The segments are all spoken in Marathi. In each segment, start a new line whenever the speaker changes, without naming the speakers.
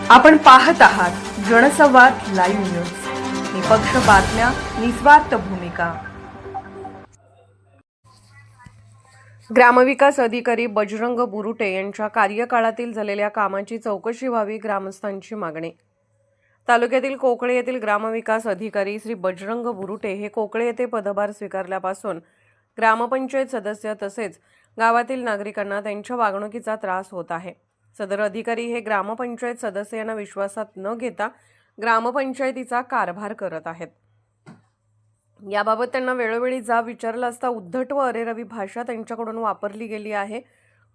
आपण पाहत आहात जनसंवाद लाईव्ह न्यूज, निपक्ष बातम्या, निस्वार्थ भूमिका। ग्रामविकास अधिकारी बजरंग बुरुटे यांच्या कार्यकाळातील झालेल्या कामाची चौकशी व्हावी, ग्रामस्थांची मागणी। तालुक्यातील कोकळे येथील ग्रामविकास अधिकारी श्री बजरंग बुरुटे हे कोकळे येथे पदभार स्वीकारल्यापासून ग्रामपंचायत सदस्य तसेच गावातील नागरिकांना त्यांच्या वागणुकीचा त्रास होत आहे। सदर अधिकारी हे ग्रामपंचायत सदस्य यांना विश्वासात न घेता ग्रामपंचायतीचा कारभार करत आहेत। याबाबत त्यांना वेळोवेळी जाब विचारला असता उद्धट व अरेरवी भाषा त्यांच्याकडून वापरली गेली आहे।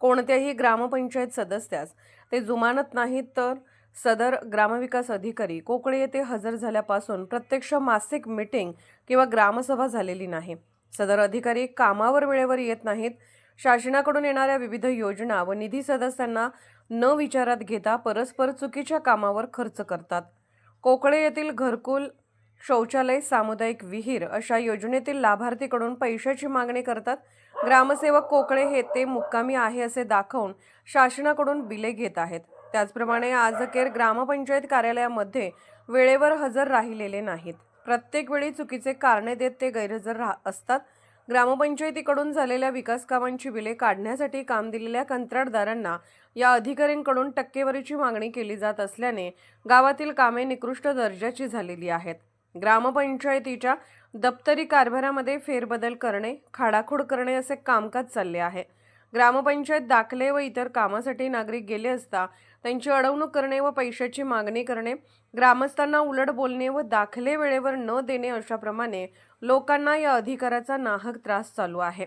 कोणत्याही ग्रामपंचायत सदस्यास ते जुमानत नाहीत, तर सदर ग्रामविकास अधिकारी कोकळे येथे हजर झाल्यापासून प्रत्यक्ष मासिक मीटिंग किंवा ग्रामसभा झालेली नाही। सदर अधिकारी कामावर वेळेवर येत नाहीत। शासनाकडून येणाऱ्या विविध योजना व निधी सदस्यांना न विचारात घेता परस्पर चुकीच्या कामावर खर्च करतात। कोकळे येथील घरकुल, शौचालय, सामुदायिक विहीर अशा योजनेतील लाभार्थीकडून पैशाची मागणी करतात। ग्रामसेवक कोकळे हे ते मुक्कामी आहे असे दाखवून शासनाकडून बिले घेत आहेत। त्याचप्रमाणे आज अखेर ग्रामपंचायत कार्यालयामध्ये वेळेवर हजर राहिलेले नाहीत। प्रत्येक वेळी चुकीचे कारणे देत ते गैरहजर असतात। ग्रामपंचायतीकडून झालेल्या विकास कामांची बिले काढण्यासाठी काम दिलेल्या कंत्राटदारांना या अधिकाऱ्यांकडून टक्केवारीची मागणी केली जात असल्याने गावातील कामे निकृष्ट दर्जाची झालेली आहेत। ग्रामपंचायतीच्या दप्तरी कारभारामध्ये फेरबदल करणे, खाडाखोड करणे असे कामकाज चालले आहे। ग्रामपंचायत दाखले व इतर कामासाठी नागरिक गेले असता त्यांची अडवणूक करणे व पैशाची मागणी करणे, ग्रामस्थांना उलट बोलणे व दाखले वेळेवर न देणे अशाप्रमाणे लोकांना या अधिकाराचा नाहक त्रास चालू आहे।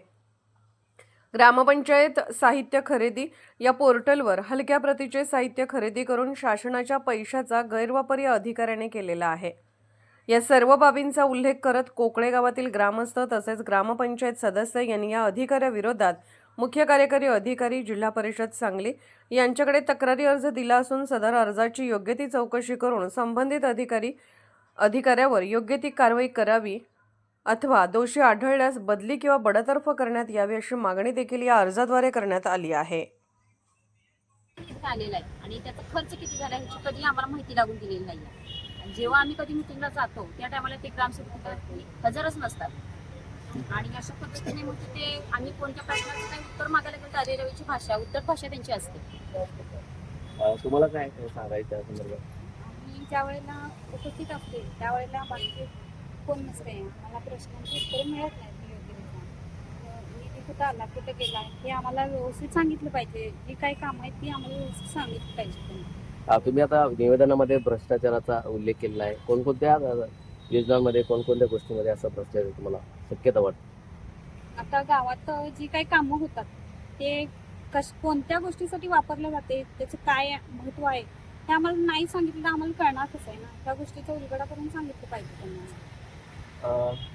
ग्रामपंचायत साहित्य खरेदी या पोर्टलवर हलक्या प्रतीचे साहित्य खरेदी करून शासनाच्या पैशाचा गैरवापर या अधिकाऱ्याने केलेला आहे। या सर्व बाबींचा उल्लेख करत कोकळे गावातील ग्रामस्थ तसेच ग्रामपंचायत सदस्य यांनी या अधिकाऱ्याविरोधात मुख्य कार्यकारी अधिकारी, जिल्हा परिषद सांगली यांच्याकडे तक्रारी अर्ज दिला असून सदर अर्जाची योग्य ती चौकशी करून संबंधित अधिकाऱ्यावर योग्य ती कारवाई करावी अथवा दोषी आढळल्यास बदली किंवा बडतर्फ करण्यात यावी अशी मागणी देखील या अर्जाद्वारे करण्यात आली आहे।
आलेला आहे आणि त्याचा खर्च किती झाला ह्याची कधी आम्हाला माहिती लागून दिलेली नाही आहे। जेव्हा आम्ही कधी मिटिंगला जातो त्या टायमाला ते ग्रामसेवक हजरच नसतात आणि अशा पद्धतीने मग ते आम्ही कोणत्या प्रश्नाचं काही उत्तर मागायला गेलं तर अरेरवीची भाषा, उद्धट भाषा त्यांची असते।
तुम्हाला काय सांगायचं त्या संदर्भात?
आणि ज्या वेळेला उपस्थित असते त्यावेळेला बाकी कोण नसते, मला प्रश्नांची उत्तरं मिळत नाहीत योग्यरित्या। निधी कुठं आला, कुठं गेला हे आम्हाला व्यवस्थित सांगितलं पाहिजे। जी काही कामं आहेत ती आम्हाला व्यवस्थित सांगितलं पाहिजे।
तुम्ही आता निवेदनामध्ये भ्रष्टाचाराचा उल्लेख केलेला आहे। कोणकोणत्या योजनांमध्ये, कोणकोणत्या गोष्टींमध्ये असा भ्रष्टाचार तुम्हाला शक्यता वाटते?
आता गावात जी काही कामं होतात ते कोणत्या गोष्टीसाठी वापरले जाते, त्याचं काय महत्त्व आहे हे आम्हाला नाही सांगितलं तर आम्हाला कळणार कसं आहे ना। त्या गोष्टीचा उलगडा करून सांगितलं पाहिजे त्यांना।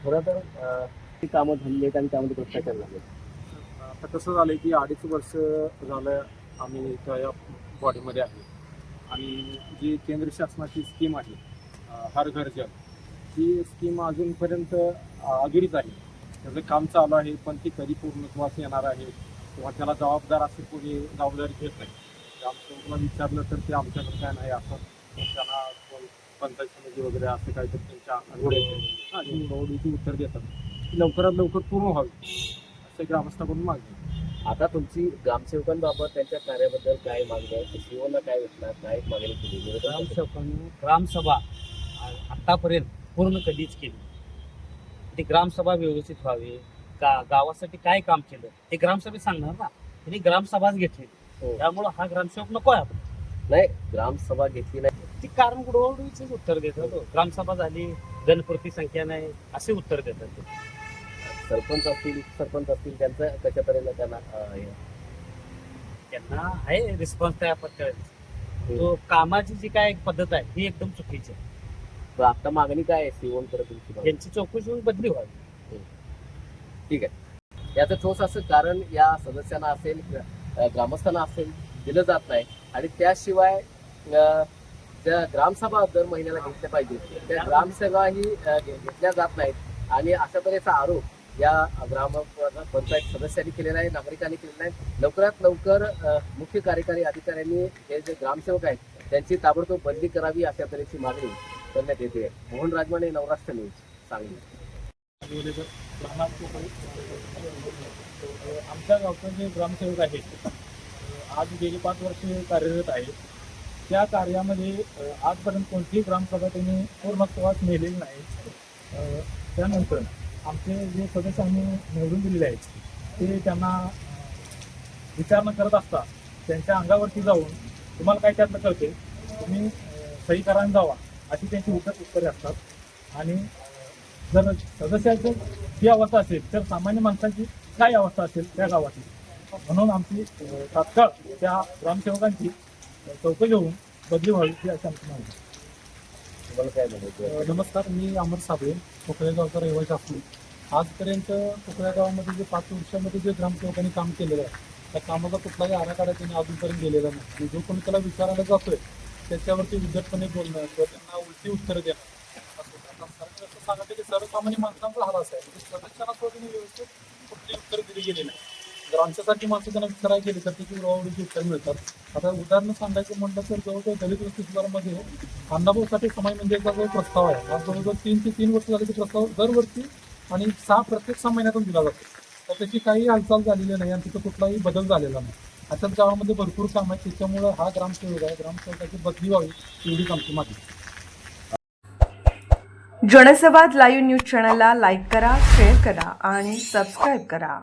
खरं तर ती कामं झाली आहेत आणि त्यामध्ये भ्रष्टाचार झाले।
आता कसं झालं की 2.5 वर्ष झालं आम्ही त्या बॉडीमध्ये आहे आणि जी केंद्र शासनाची स्कीम आहे हर घर जल, ही स्कीम अजूनपर्यंत अधुरीच आहे। त्याचं काम चालू आहे पण ती कधी पूर्णत्वास येणार आहे किंवा त्याला जबाबदार असे कोणी जबाबदारी घेत नाही। ग्रामसेवकला विचारलं तर ते आमच्याकडे काय नाही असं त्यांना पंचायत समिती वगैरे असं काहीतरी त्यांच्या निवडीची उत्तर देतात। लवकरात लवकर पूर्ण व्हावी असे ग्रामस्थाकडून मागणी।
आता तुमची ग्रामसेवकांबाबत त्यांच्या कार्याबद्दल काय मागणी आहे? सीओला काय भेटणार, काय मागणी केली?
ग्रामसेवकांनी ग्रामसभा आतापर्यंत पूर्ण कधीच केली। ती ग्रामसभा व्यवस्थित व्हावी, गावासाठी काय काम केलं ते ग्रामसभेत सांगणार ना। त्यांनी ग्रामसभाच घेतली, त्यामुळे हा ग्रामसेवक नको आहे आपण।
नाही, ग्रामसभा घेतली नाही
ती कारण गुडवडीचेच उत्तर देतात। ग्रामसभा झाली, जनप्रती संख्या नाही असे उत्तर देतात ते।
सरपंच असतील त्यांचं कशा तऱ्हेनं
त्यांना आहे रिस्पॉन्स त्या पद्धतीने। तो कामाची जी काय पद्धत आहे ही एकदम चुकीची आहे।
तर आता मागणी काय आहे सीओकडे तुमची?
त्यांची चौकशी होऊन बदली व्हावी।
ठीक आहे, याचं ठोस असं कारण या सदस्यांना असेल, ग्रामस्थांना असेल दिलं जात नाही आणि त्याशिवाय ज्या ग्रामसभा दर महिन्याला घेतल्या पाहिजे त्या ग्रामसभा ही घेतल्या जात नाहीत आणि अशा तऱ्हेचा आरोप या ग्रामपंचायत सदस्यांनी केलेला आहे, नागरिकांनी केलेला आहे। लवकरात लवकर मुख्य कार्यकारी अधिकाऱ्यांनी हे जे ग्रामसेवक आहेत त्यांची ताबडतोब बदली करावी अशा तऱ्हेची मागणी करण्यात येते. मोहन राजमाने, नवराष्ट्र न्यूज, सांगली.
आमच्या गावचे जे ग्रामसेवक आहेत आज गेली 5 वर्षे कार्यरत आहेत. त्या कार्यामध्ये आजपर्यंत कोणतीही ग्रामसभा त्यांनी पूर्णत्वास नेलेली नाही. त्यानंतर आमचे जे सदस्य आम्ही निवडून दिलेले आहेत ते त्यांना विचारणा करत असता त्यांच्या अंगावरती जाऊन तुम्हाला काय त्यातलं कळते, तुम्ही सही करायला जावा अशी त्यांची उत्तरे असतात. आणि जर सदस्याची ही अवस्था असेल तर सामान्य माणसाची काय अवस्था असेल त्या गावाची. म्हणून आमची तात्काळ त्या ग्रामसेवकांची चौकशी होऊन बदली व्हावी ही अशी आमची मागणी.
तुम्हाला काय म्हणायचं?
नमस्कार, मी अमर साबळे, कोकळे गावचा रहिवासी असून आजपर्यंत कोकळ्या गावामध्ये जे 5 वर्षामध्ये जे ग्रामसेवकांनी काम केलेलं आहे त्या कामाचा कुठलाही आराखडा त्यांनी अजूनपर्यंत गेलेला नाही. जो कोणी त्याला विचारायला जातोय त्याच्यावरती विद्यार्थ्याने बोलणं किंवा त्यांना उलटी उत्तरं देणं असं सांगायचं की सर्वसामान्य माणसांचा हाल असा आहे की सदस्यांना सोडून व्यवस्थित कुठली उत्तर दिली गेली नाही. जर आमच्यासाठी माणसं त्यांना विचारायला गेली तर त्याची उरावडीची उत्तर मिळतात. आता उदाहरण सांगायचं म्हटलं तर जवळजवळ दलित वस्ती सुधारमध्ये अण्णाभाऊसाठी समाज मंदिराचा जो प्रस्ताव आहे हा जवळजवळ 3 ते 3 वर्ष झाले. ते प्रस्ताव दरवर्षी आणि प्रत्येक 6 महिन्यातून दिला जातो. तर त्याची काही हालचाल झालेली नाही आणि तिथं कुठलाही बदल झालेला नाही. अशाच गावामध्ये भरपूर काम आहे. त्याच्यामुळं हा ग्रामसेवक आहे, ग्रामसेवकाची बदली व्हावी एवढीच आमची मागणी.
जनसंवाद लाईव्ह न्यूज चॅनलला लाईक करा, शेअर करा आणि सबस्क्राईब करा.